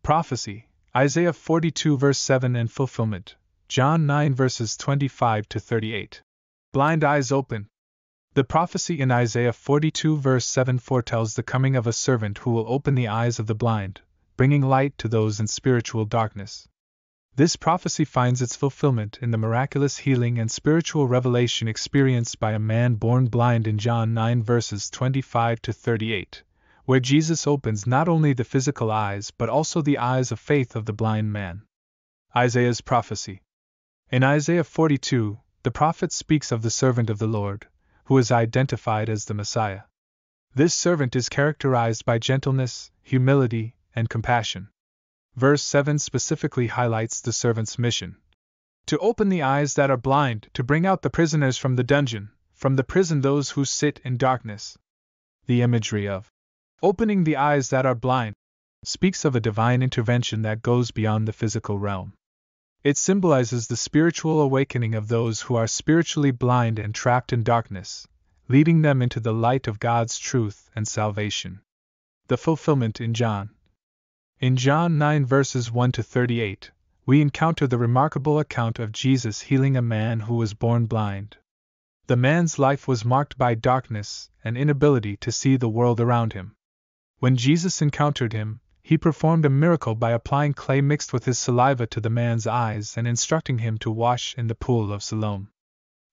Prophecy, Isaiah 42 verse 7 and fulfillment, John 9 verses 25 to 38. Blind eyes open. The prophecy in Isaiah 42 verse 7 foretells the coming of a servant who will open the eyes of the blind, bringing light to those in spiritual darkness. This prophecy finds its fulfillment in the miraculous healing and spiritual revelation experienced by a man born blind in John 9 verses 25 to 38, where Jesus opens not only the physical eyes but also the eyes of faith of the blind man. Isaiah's prophecy. In Isaiah 42, the prophet speaks of the servant of the Lord, who is identified as the Messiah. This servant is characterized by gentleness, humility, and compassion. Verse 7 specifically highlights the servant's mission: to open the eyes that are blind, to bring out the prisoners from the dungeon, from the prison those who sit in darkness. The imagery of opening the eyes that are blind speaks of a divine intervention that goes beyond the physical realm. It symbolizes the spiritual awakening of those who are spiritually blind and trapped in darkness, leading them into the light of God's truth and salvation. The fulfillment in John. In John 9 verses 1 to 38, we encounter the remarkable account of Jesus healing a man who was born blind. The man's life was marked by darkness and inability to see the world around him. When Jesus encountered him, he performed a miracle by applying clay mixed with his saliva to the man's eyes and instructing him to wash in the pool of Siloam.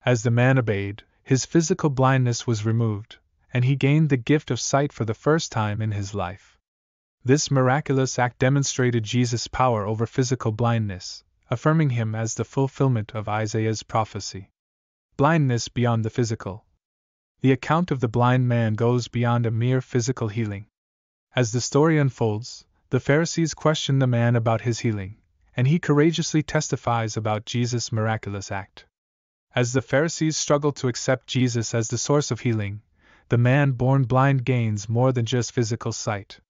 As the man obeyed, his physical blindness was removed, and he gained the gift of sight for the first time in his life. This miraculous act demonstrated Jesus' power over physical blindness, affirming him as the fulfillment of Isaiah's prophecy. Blindness beyond the physical. The account of the blind man goes beyond a mere physical healing. As the story unfolds, the Pharisees question the man about his healing, and he courageously testifies about Jesus' miraculous act. As the Pharisees struggle to accept Jesus as the source of healing, the man born blind gains more than just physical sight.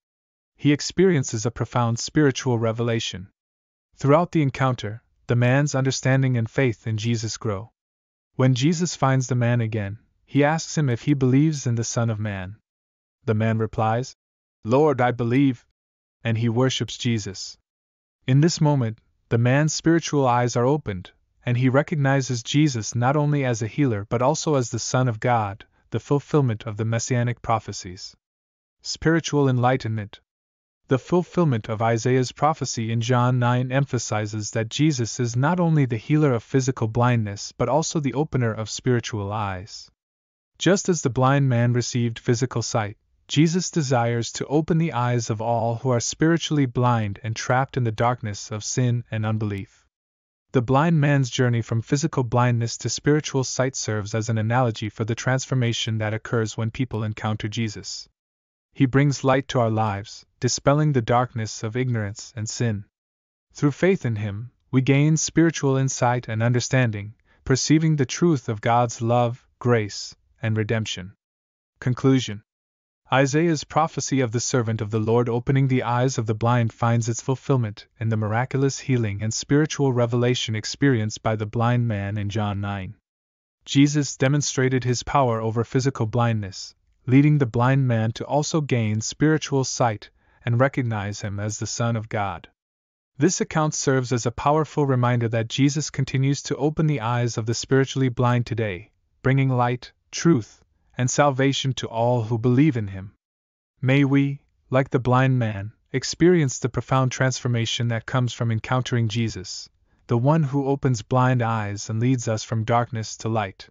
He experiences a profound spiritual revelation. Throughout the encounter, the man's understanding and faith in Jesus grow. When Jesus finds the man again, he asks him if he believes in the Son of Man. The man replies, "Lord, I believe," and he worships Jesus. In this moment, the man's spiritual eyes are opened, and he recognizes Jesus not only as a healer but also as the Son of God, the fulfillment of the Messianic prophecies. Spiritual enlightenment. The fulfillment of Isaiah's prophecy in John 9 emphasizes that Jesus is not only the healer of physical blindness but also the opener of spiritual eyes. Just as the blind man received physical sight, Jesus desires to open the eyes of all who are spiritually blind and trapped in the darkness of sin and unbelief. The blind man's journey from physical blindness to spiritual sight serves as an analogy for the transformation that occurs when people encounter Jesus. He brings light to our lives, dispelling the darkness of ignorance and sin. Through faith in him, we gain spiritual insight and understanding, perceiving the truth of God's love, grace, and redemption. Conclusion. Isaiah's prophecy of the servant of the Lord opening the eyes of the blind finds its fulfillment in the miraculous healing and spiritual revelation experienced by the blind man in John 9. Jesus demonstrated his power over physical blindness, leading the blind man to also gain spiritual sight and recognize him as the Son of God. This account serves as a powerful reminder that Jesus continues to open the eyes of the spiritually blind today, bringing light, truth, and salvation to all who believe in him. May we, like the blind man, experience the profound transformation that comes from encountering Jesus, the one who opens blind eyes and leads us from darkness to light.